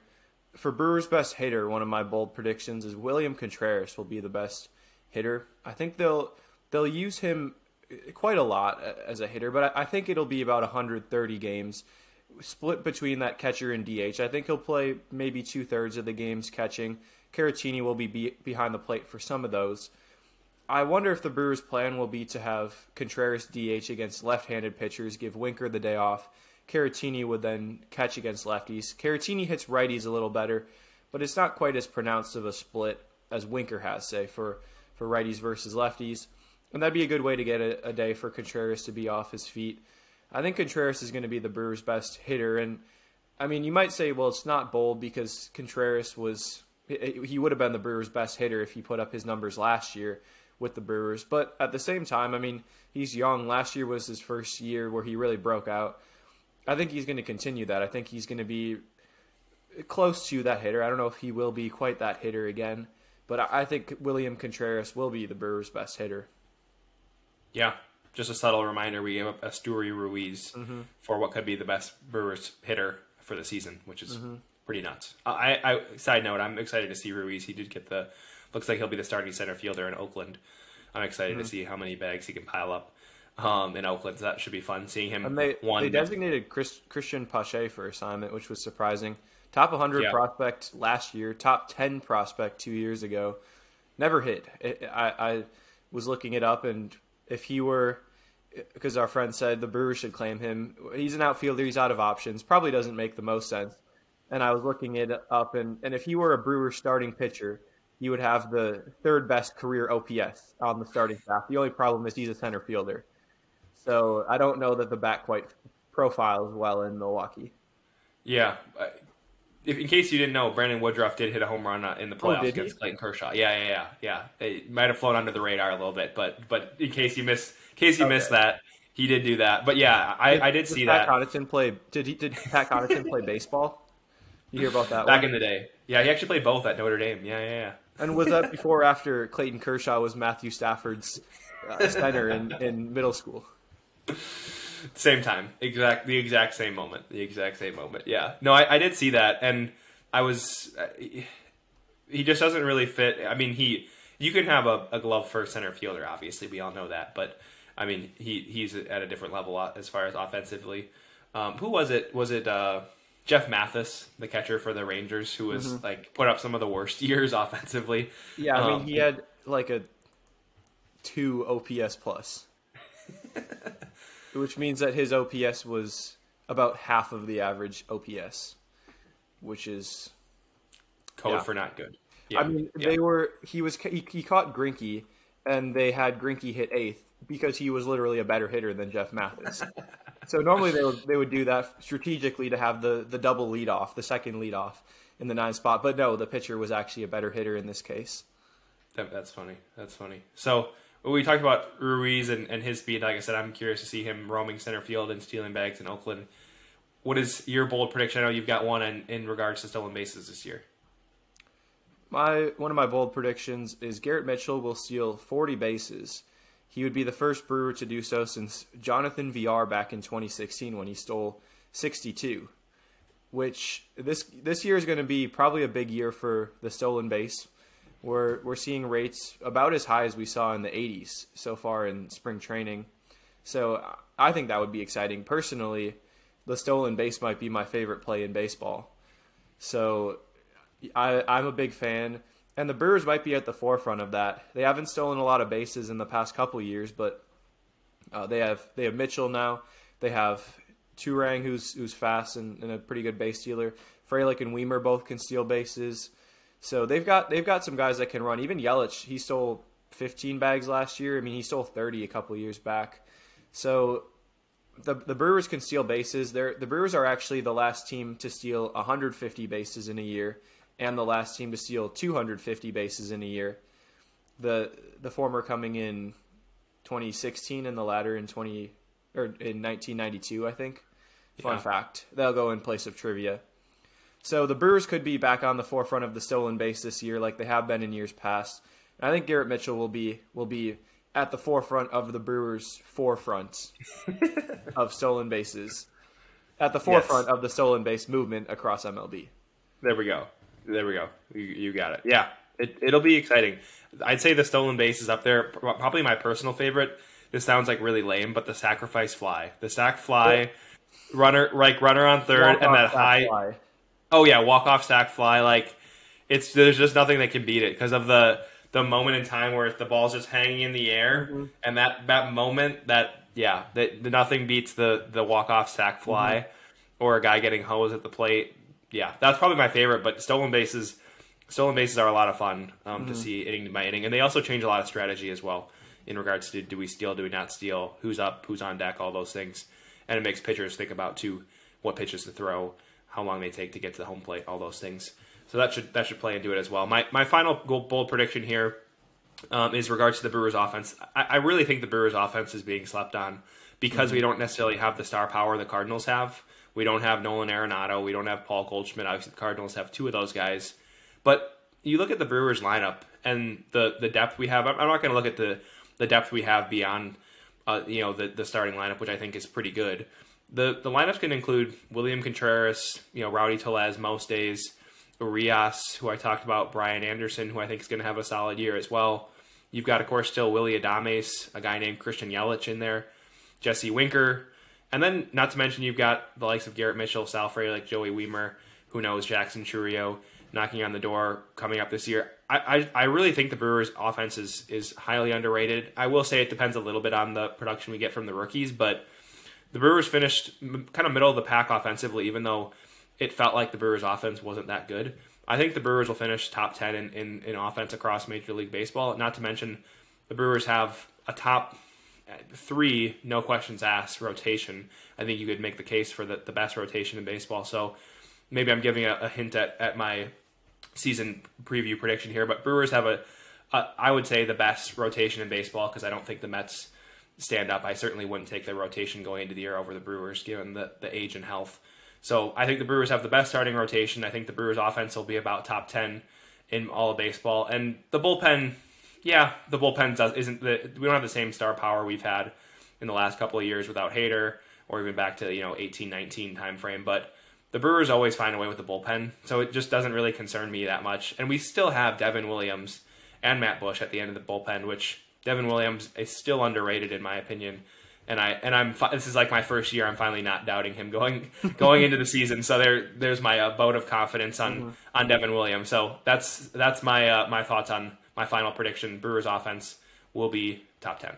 For Brewers' best hitter, one of my bold predictions is William Contreras will be the best hitter. I think they'll use him quite a lot as a hitter, but I think it'll be about 130 games split between that catcher and DH. I think he'll play maybe 2/3 of the games catching. Caratini will be behind the plate for some of those. I wonder if the Brewers' plan will be to have Contreras DH against left-handed pitchers, give Winker the day off. Caratini would then catch against lefties. Caratini hits righties a little better, but it's not quite as pronounced of a split as Winker has, say, for righties versus lefties. And that'd be a good way to get a day for Contreras to be off his feet. I think Contreras is going to be the Brewers' best hitter. And, I mean, you might say, well, it's not bold because Contreras he would have been the Brewers' best hitter if he put up his numbers last year with the Brewers. But at the same time, I mean, he's young. Last year was his first year where he really broke out. I think he's going to continue that. I think he's going to be close to that hitter. I don't know if he will be quite that hitter again, but I think William Contreras will be the Brewers' best hitter. Yeah, just a subtle reminder, we gave up Asturi Ruiz for what could be the best Brewers hitter for the season, which is pretty nuts. Side note, I'm excited to see Ruiz. He did get looks like he'll be the starting center fielder in Oakland. I'm excited to see how many bags he can pile up in Oakland. So that should be fun seeing him. And they designated Christian Pache for assignment, which was surprising. Top 100 prospect last year, top 10 prospect 2 years ago. Never hit. I was looking it up, and if he were, because our friend said the Brewers should claim him, he's an outfielder, he's out of options, probably doesn't make the most sense. And I was looking it up, and if he were a Brewers starting pitcher, he would have the third best career OPS on the starting staff. The only problem is he's a center fielder. So I don't know that the bat quite profiles well in Milwaukee. Yeah. In case you didn't know, Brandon Woodruff did hit a home run in the playoffs against Clayton Kershaw. Yeah. It might have flown under the radar a little bit, but in case you missed that, he did do that. But yeah, I did see that. Did Pat Connaughton play baseball? You hear about that back in the day? Yeah, he actually played both at Notre Dame. Yeah. And was that before or after Clayton Kershaw was Matthew Stafford's center in middle school? Same time. The exact same moment. Yeah. No, I did see that, and I was he just doesn't really fit. I mean, you can have a glove for center fielder, obviously, we all know that, but I mean, he's at a different level as far as offensively. Who was it? Was it Jeff Mathis, the catcher for the Rangers, who was put up some of the worst years offensively? Yeah, I mean, he had like a 2 OPS plus. Which means that his OPS was about half of the average OPS, which is code for not good. Yeah. I mean, he caught Greinke, and they had Greinke hit 8th because he was literally a better hitter than Jeff Mathis. So normally they would do that strategically to have the double leadoff, the second leadoff in the 9th spot. But no, the pitcher was actually a better hitter in this case. That's funny. So we talked about Ruiz and his speed. Like I said, I'm curious to see him roaming center field and stealing bags in Oakland. What is your bold prediction? I know you've got one in regards to stolen bases this year. One of my bold predictions is Garrett Mitchell will steal 40 bases. He would be the first Brewer to do so since Jonathan Villar back in 2016 when he stole 62, which this year is going to be probably a big year for the stolen base. We're seeing rates about as high as we saw in the 80s so far in spring training. So I think that would be exciting. Personally, the stolen base might be my favorite play in baseball. So I'm a big fan. And the Brewers might be at the forefront of that. They haven't stolen a lot of bases in the past couple years, but they have Mitchell now. They have Turang, who's fast and a pretty good base stealer. Frelick and Weimer both can steal bases. So they've got some guys that can run. Even Yelich, he stole 15 bags last year. I mean, he stole 30 a couple years back. So the Brewers can steal bases. The Brewers are actually the last team to steal 150 bases in a year, and the last team to steal 250 bases in a year. The former coming in 2016 and the latter in 1992, I think. Fun fact. They'll go in place of trivia. So the Brewers could be back on the forefront of the stolen base this year like they have been in years past. And I think Garrett Mitchell will be at the forefront of the Brewers' forefront of stolen bases, at the forefront of the stolen base movement across MLB. There we go. You got it. Yeah, it'll be exciting. I'd say the stolen base is up there. Probably my personal favorite. This sounds like really lame, but the sacrifice fly, the sac fly, runner on third, and that high. Fly. Oh yeah, walk off sac fly. Like there's just nothing that can beat it because of the moment in time where the ball's just hanging in the air, and that moment nothing beats the walk off sac fly or a guy getting hosed at the plate. Yeah, that's probably my favorite. But stolen bases are a lot of fun to see inning by inning, and they also change a lot of strategy as well in regards to do we steal, do we not steal, who's up, who's on deck, all those things, and it makes pitchers think about too what pitches to throw, how long they take to get to the home plate, all those things. So that should play into it as well. My final bold prediction here is regards to the Brewers offense. I really think the Brewers offense is being slept on because we don't necessarily have the star power the Cardinals have. We don't have Nolan Arenado. We don't have Paul Goldschmidt. Obviously, the Cardinals have two of those guys. But you look at the Brewers lineup and the depth we have. I'm not going to look at the depth we have beyond the starting lineup, which I think is pretty good. The lineups can include William Contreras, Rowdy Tellez most days, Urias, who I talked about, Brian Anderson, who I think is going to have a solid year as well. You've got, of course, still Willie Adames, a guy named Christian Yelich in there, Jesse Winker. And then, not to mention, you've got the likes of Garrett Mitchell, Sal Frelick, Joey Wiemer, who knows, Jackson Chourio knocking on the door coming up this year. I really think the Brewers' offense is highly underrated. I will say it depends a little bit on the production we get from the rookies, but the Brewers finished kind of middle of the pack offensively, even though it felt like the Brewers' offense wasn't that good. I think the Brewers will finish top 10 in offense across Major League Baseball. Not to mention, the Brewers have a top 3, no questions asked, rotation. I think you could make the case for the best rotation in baseball. So maybe I'm giving a hint at my season preview prediction here, but Brewers have I would say the best rotation in baseball because I don't think the Mets stand up. I certainly wouldn't take the rotation going into the year over the Brewers given the age and health. So I think the Brewers have the best starting rotation. I think the Brewers offense will be about top 10 in all of baseball. And the bullpen, we don't have the same star power we've had in the last couple of years without Hader or even back to 18-19 time frame. But the Brewers always find a way with the bullpen, so it just doesn't really concern me that much. And we still have Devin Williams and Matt Bush at the end of the bullpen, which Devin Williams is still underrated in my opinion. And this is like my first year. I'm finally not doubting him going into the season. So there's my vote of confidence on Devin Williams. So that's my thoughts on my final prediction. Brewers offense will be top 10.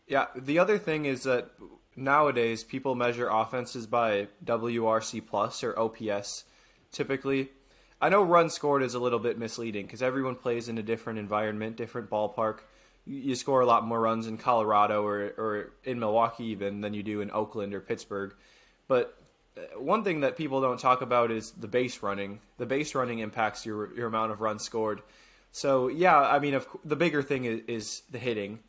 Yeah. The other thing is that nowadays people measure offenses by WRC plus or OPS. Typically, I know runs scored is a little bit misleading because everyone plays in a different environment, different ballpark. You score a lot more runs in Colorado or in Milwaukee even than you do in Oakland or Pittsburgh. But one thing that people don't talk about is the base running. The base running impacts your amount of runs scored. So, yeah, I mean, the bigger thing is the hitting.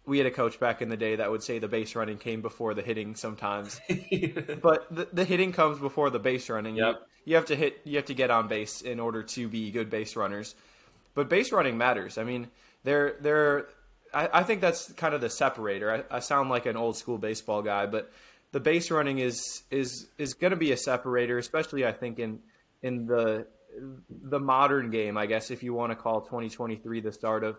We had a coach back in the day that would say the base running came before the hitting sometimes. But the hitting comes before the base running. Yep. You have to get on base in order to be good base runners. But base running matters. I mean, I think that's kind of the separator. I sound like an old school baseball guy, but the base running is going to be a separator, especially I think in the modern game, I guess, if you want to call 2023 the start of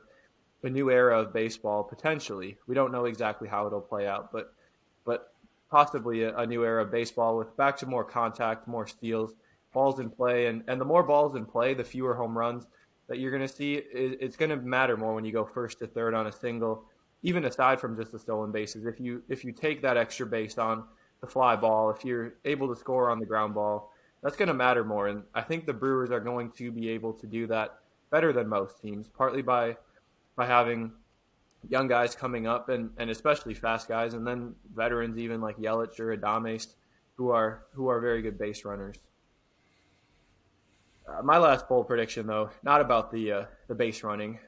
a new era of baseball, potentially. We don't know exactly how it'll play out, but possibly a new era of baseball with back to more contact, more steals, balls in play, and the more balls in play, the fewer home runs that you're going to see. It's going to matter more when you go first to third on a single, even aside from just the stolen bases. If you take that extra base on the fly ball, if you're able to score on the ground ball, that's going to matter more. And I think the Brewers are going to be able to do that better than most teams, partly by having young guys coming up and especially fast guys, and then veterans even like Yelich or Adames who are very good base runners. My last bold prediction, though, not about the base running,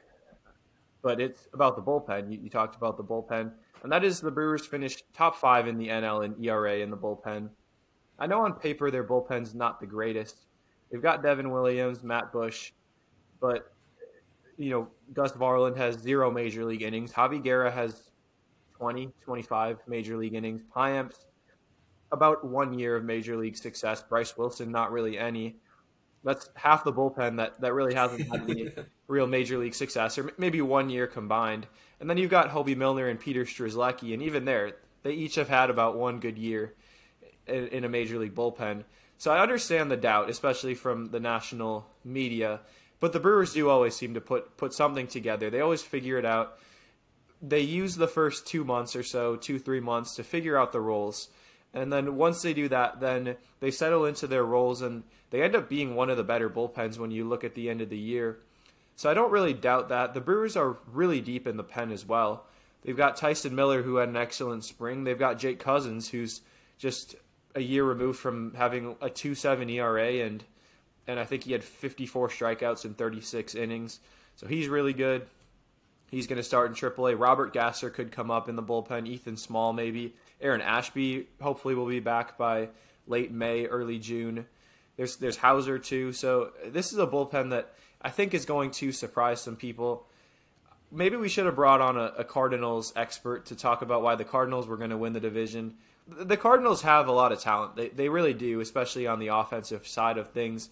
but it's about the bullpen. You talked about the bullpen, and that is the Brewers finished top 5 in the NL in ERA in the bullpen. I know on paper their bullpen's not the greatest. They've got Devin Williams, Matt Bush, but Gus Varland has 0 major league innings. Javi Guerra has 20, 25 major league innings. Payamps, about 1 year of major league success. Bryce Wilson, not really any. That's half the bullpen that really hasn't had any real major league success, or maybe 1 year combined. And then you've got Hobie Milner and Peter Strzelecki, and even there, they each have had about 1 good year in a major league bullpen. So I understand the doubt, especially from the national media. But the Brewers do always seem to put something together. They always figure it out. They use the first 2 months or so, 2-3 months, to figure out the roles. And then once they do that, then they settle into their roles, and they end up being one of the better bullpens when you look at the end of the year. So I don't really doubt that. The Brewers are really deep in the pen as well. They've got Tyson Miller, who had an excellent spring. They've got Jake Cousins, who's just a year removed from having a 2.7 ERA, and I think he had 54 strikeouts in 36 innings. So he's really good. He's going to start in AAA. Robert Gasser could come up in the bullpen. Ethan Small maybe. Aaron Ashby hopefully will be back by late May, early June. There's Hauser too. So this is a bullpen that I think is going to surprise some people. Maybe we should have brought on a Cardinals expert to talk about why the Cardinals were going to win the division. The Cardinals have a lot of talent. They really do, especially on the offensive side of things.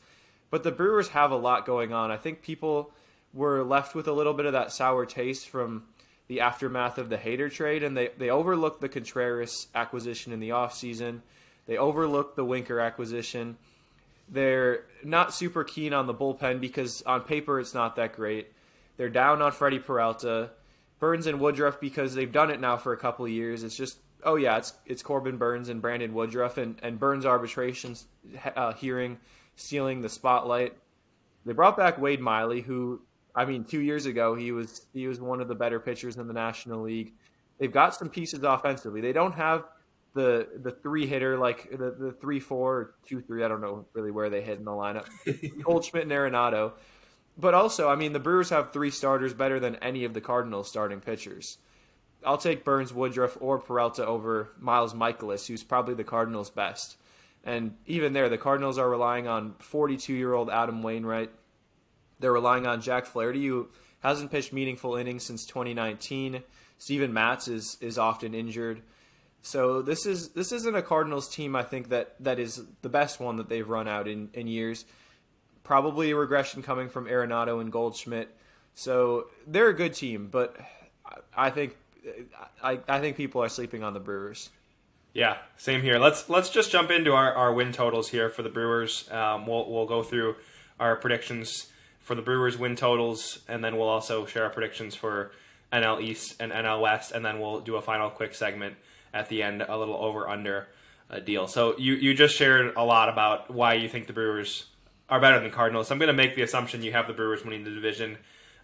But the Brewers have a lot going on. I think people were left with a little bit of that sour taste from the aftermath of the Hader trade, and they overlooked the Contreras acquisition in the offseason. They overlooked the Winker acquisition. They're not super keen on the bullpen because on paper it's not that great. They're down on Freddie Peralta. Burns and Woodruff, because they've done it now for a couple of years. It's just, oh yeah, it's Corbin Burns and Brandon Woodruff, and Burns' arbitration hearing stealing the spotlight. They brought back Wade Miley, who, 2 years ago, he was one of the better pitchers in the National League. They've got some pieces offensively. They don't have the 3-hitter, like the 3-4 or 2-3. I don't know really where they hit in the lineup. Goldschmidt and Arenado. But also, the Brewers have 3 starters better than any of the Cardinals' starting pitchers. I'll take Burns, Woodruff, or Peralta over Miles Michaelis, who's probably the Cardinals' best. And even there, the Cardinals are relying on 42-year-old Adam Wainwright. They're relying on Jack Flaherty, who hasn't pitched meaningful innings since 2019. Steven Matz is often injured. So this isn't a Cardinals team, I think, that is the best one that they've run out in years. Probably a regression coming from Arenado and Goldschmidt. So they're a good team, but I think people are sleeping on the Brewers. Yeah, same here. Let's just jump into our win totals here for the Brewers. We'll go through our predictions for the Brewers win totals, and then we'll also share our predictions for NL East and NL West, and then we'll do a final quick segment at the end, a little over-under deal. So you just shared a lot about why you think the Brewers are better than the Cardinals. I'm going to make the assumption you have the Brewers winning the division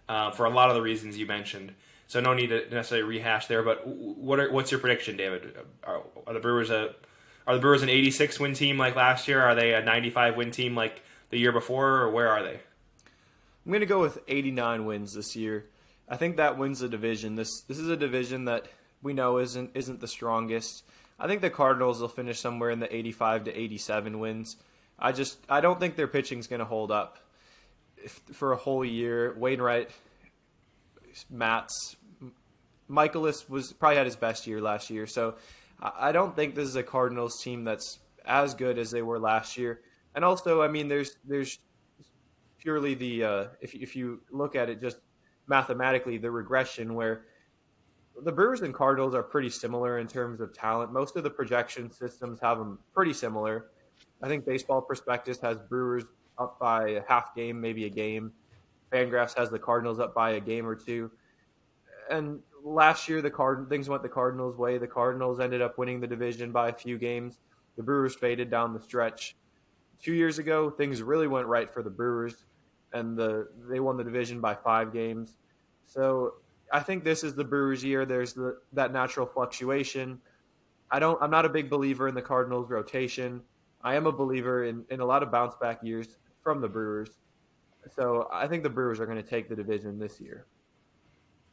for a lot of the reasons you mentioned. So no need to necessarily rehash there, but what's your prediction, David? Are the Brewers an 86 win team like last year? Are they a 95 win team like the year before, or where are they? I'm going to go with 89 wins this year. I think that wins the division. This is a division that we know isn't the strongest. I think the Cardinals will finish somewhere in the 85 to 87 wins. I don't think their pitching's going to hold up for a whole year. Wainwright, Matz, Michaelis probably had his best year last year. So I don't think this is a Cardinals team that's as good as they were last year. And also, there's purely the if you look at it just mathematically, the regression where the Brewers and Cardinals are pretty similar in terms of talent. Most of the projection systems have them pretty similar. I think Baseball Prospectus has Brewers up by a half game, maybe a game. Fangraphs has the Cardinals up by a game or two. And last year, things went the Cardinals' way. The Cardinals ended up winning the division by a few games. The Brewers faded down the stretch. 2 years ago, things really went right for the Brewers, and they won the division by 5 games. So I think this is the Brewers' year. There's that natural fluctuation. I'm not a big believer in the Cardinals' rotation. I am a believer in a lot of bounce-back years from the Brewers. So I think the Brewers are going to take the division this year.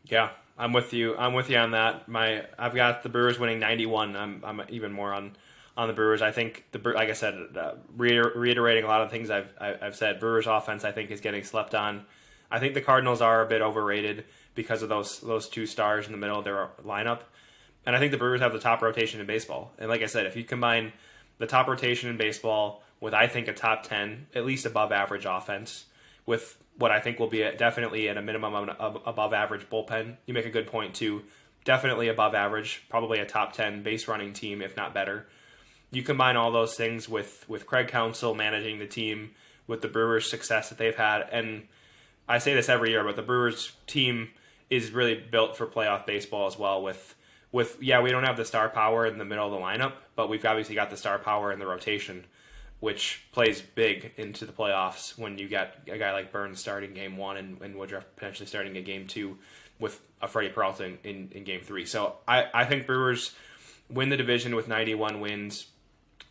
Yeah, I'm with you. I'm with you on that. I've got the Brewers winning 91. I'm even more on the Brewers. I think like I said, reiterating a lot of things I've said. Brewers offense, I think, is getting slept on I think the Cardinals are a bit overrated because of those two stars in the middle of their lineup. And I think the Brewers have the top rotation in baseball. And like I said, if you combine the top rotation in baseball with, I think, a top 10, at least above average offense, with what I think will be definitely at a minimum of above average bullpen, you make a good point too. Definitely above average, probably a top 10 base running team, if not better. You combine all those things with Craig Counsell managing the team, with the Brewers' success that they've had. And I say this every year, but the Brewers team is really built for playoff baseball as well. We don't have the star power in the middle of the lineup, but we've obviously got the star power in the rotation, which plays big into the playoffs when you get a guy like Burns starting game 1 and Woodruff potentially starting a game 2 with a Freddie Peralta in game 3. So I think Brewers win the division with 91 wins.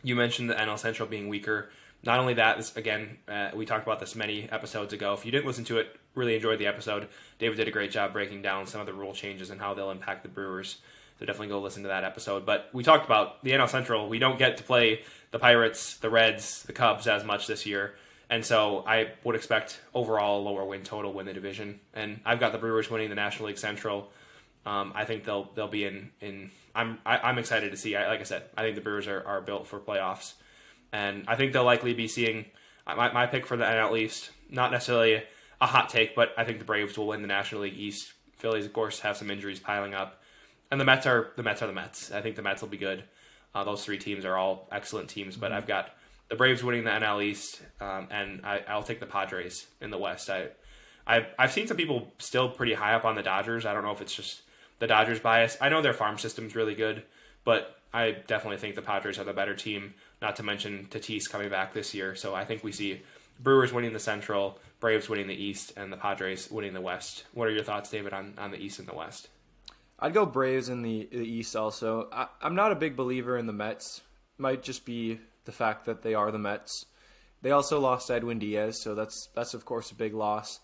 You mentioned the NL Central being weaker. Not only that, we talked about this many episodes ago. If you didn't listen to it, really enjoyed the episode. David did a great job breaking down some of the rule changes and how they'll impact the Brewers. So definitely go listen to that episode. But we talked about the NL Central. We don't get to play the Pirates, the Reds, the Cubs as much this year. And so I would expect overall a lower win total win the division. And I've got the Brewers winning the National League Central. I think they'll be in. I'm excited to see. Like I said, I think the Brewers are built for playoffs. And I think they'll likely be seeing my pick for the NL East. Not necessarily a hot take, but I think the Braves will win the National League East. Phillies, of course, have some injuries piling up. And the Mets are the Mets. I think the Mets will be good. Those three teams are all excellent teams, but I've got the Braves winning the NL East, and I'll take the Padres in the West. I've seen some people still pretty high up on the Dodgers. I don't know if it's just the Dodgers bias. I know their farm system's really good, but I definitely think the Padres are the better team, not to mention Tatis coming back this year. So I think we see Brewers winning the Central, Braves winning the East, and the Padres winning the West. What are your thoughts, David, on the East and the West? I'd go Braves in the East also. I'm not a big believer in the Mets. Might just be the fact that they are the Mets. They also lost Edwin Diaz, so that's of course a big loss.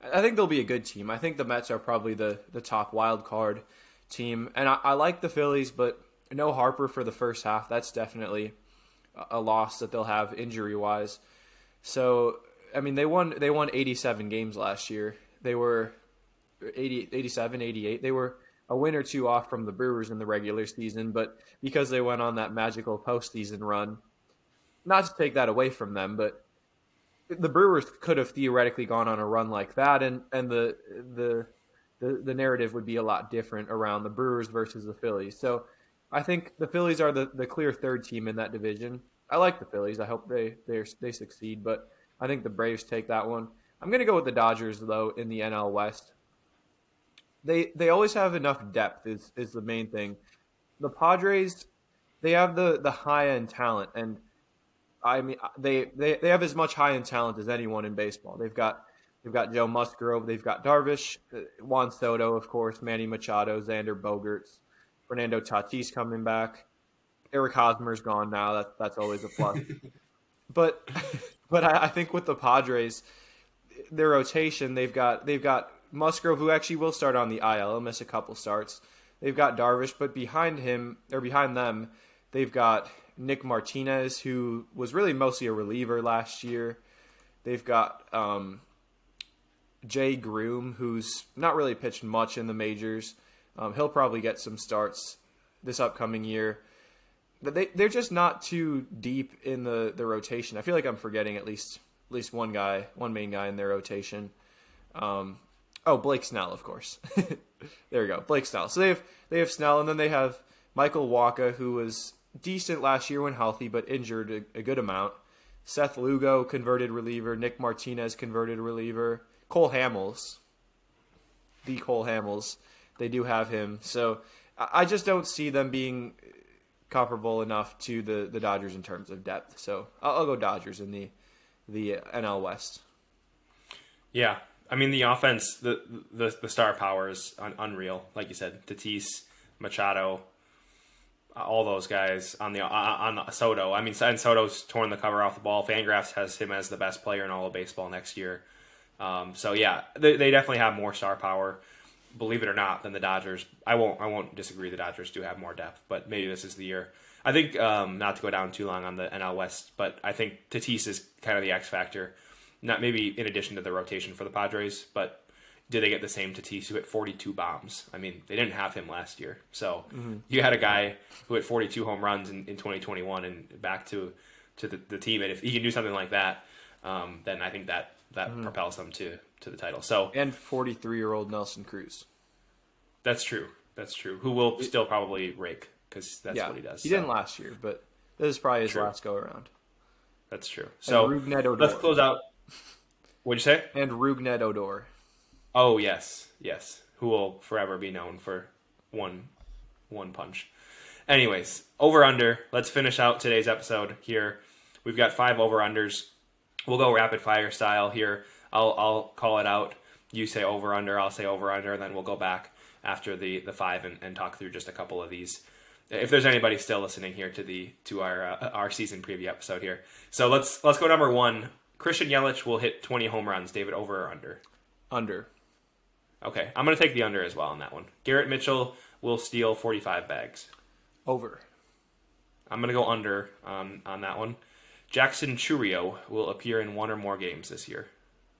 I think they'll be a good team. I think the Mets are probably the top wild card team. And I like the Phillies, but no Harper for the first half. That's definitely a loss that they'll have injury-wise. So, I mean, they won 87 games last year. They were 87, 88. They were a win or two off from the Brewers in the regular season, but because they went on that magical postseason run, not to take that away from them, but the Brewers could have theoretically gone on a run like that, and the narrative would be a lot different around the Brewers versus the Phillies. So I think the Phillies are the clear third team in that division. I like the Phillies. I hope they succeed, but I think the Braves take that one. I'm going to go with the Dodgers, though, in the NL West. They always have enough depth is the main thing. The Padres, they have the high-end talent, and I mean they have as much high-end talent as anyone in baseball. They've got Joe Musgrove, they've got Darvish, Juan Soto, of course, Manny Machado, Xander Bogaerts, Fernando Tatis coming back. Eric Hosmer's gone now. That's always a plus. But I think with the Padres, their rotation, they've got Musgrove, who actually will start on the IL. He'll miss a couple starts. They've got Darvish, but behind them, they've got Nick Martinez, who was really mostly a reliever last year. They've got Jay Groom, who's not really pitched much in the majors. He'll probably get some starts this upcoming year. But they're just not too deep in the rotation. I feel like I'm forgetting at least one main guy in their rotation. Blake Snell, of course. There we go, Blake Snell. So they have Snell, and then they have Michael Wacha, who was decent last year when healthy, but injured a good amount. Seth Lugo, converted reliever. Nick Martinez, converted reliever. Cole Hamels, they do have him. So I just don't see them being comparable enough to the Dodgers in terms of depth. So I'll go Dodgers in the NL West. Yeah. I mean, the offense, the star power is unreal. Like you said, Tatis, Machado, all those guys on Soto. I mean, and Soto's torn the cover off the ball. Fangraphs has him as the best player in all of baseball next year. So yeah, they definitely have more star power, believe it or not, than the Dodgers. I won't disagree. The Dodgers do have more depth, but maybe this is the year. I think not to go down too long on the NL West, but I think Tatis is kind of the X factor. not maybe in addition to the rotation for the Padres, but did they get the same Tatis who hit 42 bombs? I mean, they didn't have him last year. So you had a guy who hit 42 home runs in 2021 and back to the team. And if he can do something like that, then I think that propels them to the title. So and 43-year-old Nelson Cruz. That's true. Who will still probably rake because that's what he does. He didn't last year, but this is probably his last go around. That's true. So let's close out. What'd you say? And Rougned Odor. Oh yes, who will forever be known for one punch. Anyways, over under. Let's finish out today's episode here. We've got 5 over unders. We'll go rapid fire style here. I'll call it out. You say over under. I'll say over under, and then we'll go back after the 5 and talk through just a couple of these. If there's anybody still listening here to our season preview episode here, so let's go number 1. Christian Yelich will hit 20 home runs. David, over or under? Under. Okay, I'm going to take the under as well on that one. Garrett Mitchell will steal 45 bags. Over. I'm going to go under on that one. Jackson Chourio will appear in 1 or more games this year.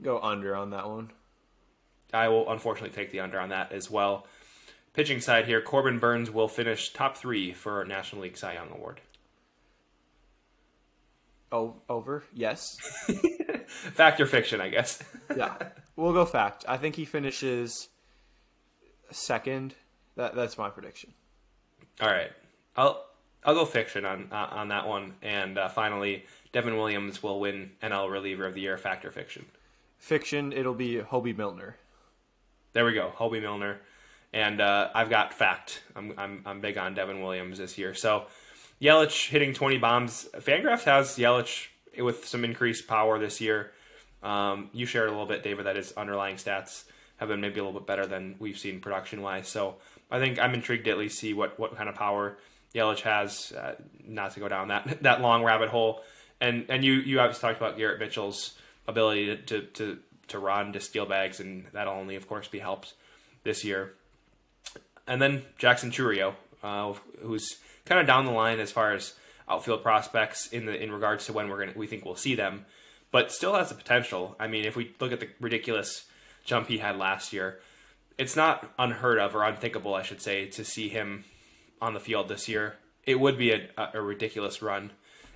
Go under on that one. I will unfortunately take the under on that as well. Pitching side here, Corbin Burns will finish top 3 for National League Cy Young Award. Oh, over? Yes. Fact or fiction, I guess. Yeah. We'll go fact. I think he finishes second. That's my prediction. All right. I'll go fiction on that one. And finally, Devin Williams will win NL Reliever of the Year. Fact or fiction? Fiction. It'll be Hobie Milner. There we go. Hobie Milner. And I've got fact. I'm big on Devin Williams this year. So Yelich hitting 20 bombs. Fangraphs has Yelich with some increased power this year. You shared a little bit, David, that his underlying stats have been maybe a little bit better than we've seen production-wise. So I think I'm intrigued to at least see what kind of power Yelich has, not to go down that long rabbit hole. And you obviously talked about Garrett Mitchell's ability to run, to steal bags, and that'll only, of course, be helped this year. And then Jackson Chourio, who's kind of down the line as far as outfield prospects in regards to when we think we'll see them, but still has the potential. I mean, if we look at the ridiculous jump he had last year, it's not unheard of or unthinkable, I should say, to see him on the field this year. It would be a ridiculous run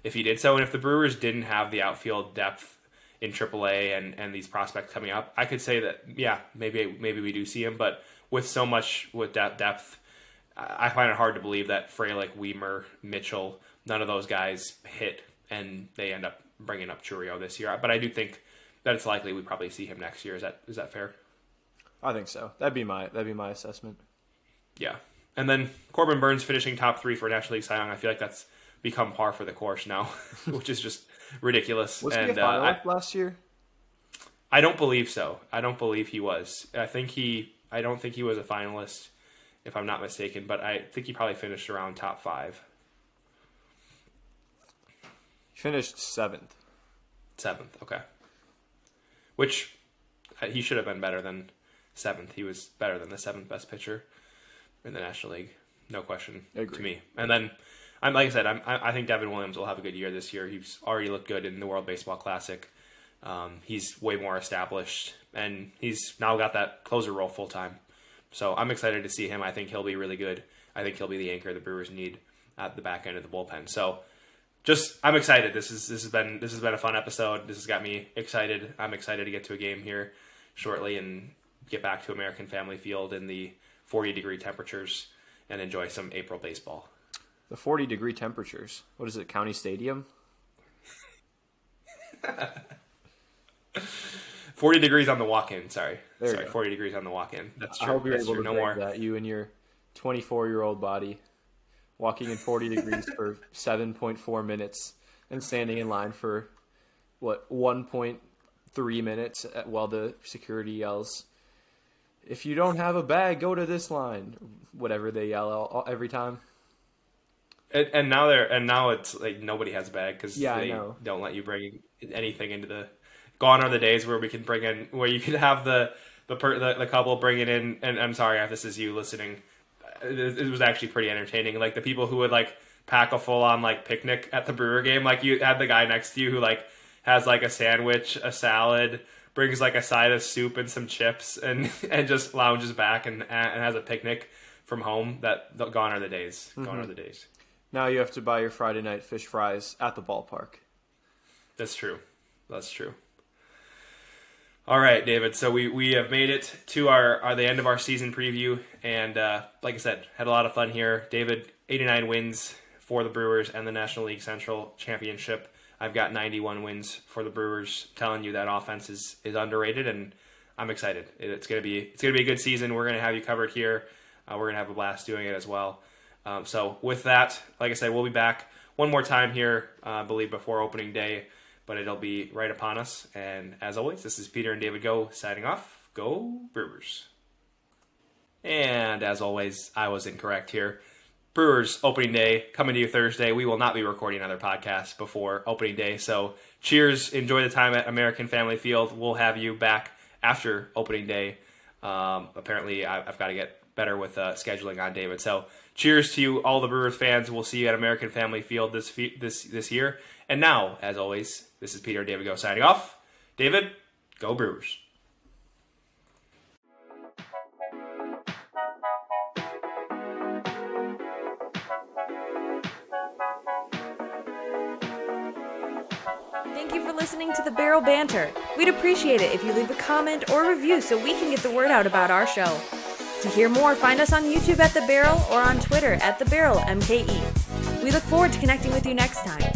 if he did so. And if the Brewers didn't have the outfield depth in AAA and these prospects coming up, I could say that, yeah, maybe we do see him. But with that depth, I find it hard to believe that Frelick, Weimer, Mitchell, none of those guys hit, and they end up bringing up Chourio this year. But I do think that it's likely we probably see him next year. Is that fair? I think so. That'd be my assessment. Yeah. And then Corbin Burns finishing top 3 for National League Cy Young. I feel like that's become par for the course now, which is just ridiculous. Was he a finalist last year? I don't believe so. I don't believe he was. I don't think he was a finalist, if I'm not mistaken, but I think he probably finished around top 5. He finished 7th. 7th, okay. Which he should have been better than 7th. He was better than the 7th best pitcher in the National League, no question to me. And then, like I said, I think Devin Williams will have a good year this year. He's already looked good in the World Baseball Classic. He's way more established, and he's now got that closer role full time. So I'm excited to see him. I think he'll be really good. I think he'll be the anchor the Brewers need at the back end of the bullpen. So I'm excited. This has been a fun episode. This has got me excited. I'm excited to get to a game here shortly and get back to American Family Field in the 40-degree temperatures and enjoy some April baseball. The 40-degree temperatures. What is it, County Stadium? 40 degrees on the walk-in. Sorry, 40 degrees on the walk-in. That's true. I hope you're That's able true. to break that. You and your 24-year-old body walking in 40 degrees for 7.4 minutes and standing in line for, 1.3 minutes while the security yells, "If you don't have a bag, go to this line." Whatever they yell every time. And now it's like nobody has a bag because I they know. don't let you bring anything into the. Gone are the days where we can bring in, where you could have the couple bring it in. And I'm sorry if this is you listening. It was actually pretty entertaining. Like the people who would like pack a full on like picnic at the Brewer game. Like you had the guy next to you who like has like a sandwich, a salad, brings like a side of soup and some chips, and just lounges back and has a picnic from home. Gone are the days. Gone are the days. Now you have to buy your Friday night fish fries at the ballpark. That's true. That's true. All right, David. So we have made it to the end of our season preview, and like I said, had a lot of fun here. David, 89 wins for the Brewers and the National League Central Championship. I've got 91 wins for the Brewers. Telling you that offense is underrated, and I'm excited. It's gonna be a good season. We're gonna have you covered here. We're gonna have a blast doing it as well. So with that, like I said, we'll be back one more time here, I believe, before opening day, but it'll be right upon us. And as always, this is Peter and David Go signing off. Go Brewers. And as always, I was incorrect here. Brewers opening day coming to you Thursday. We will not be recording another podcast before opening day. So cheers. Enjoy the time at American Family Field. We'll have you back after opening day. Apparently, I've got to get better with scheduling on David. So cheers to you, all the Brewers fans. We'll see you at American Family Field this year. And now, as always, this is Peter and David Go signing off. David, go Brewers. Thank you for listening to the Barrel Banter. We'd appreciate it if you leave a comment or review so we can get the word out about our show. To hear more, find us on YouTube at The Barrel or on Twitter at The Barrel MKE. We look forward to connecting with you next time.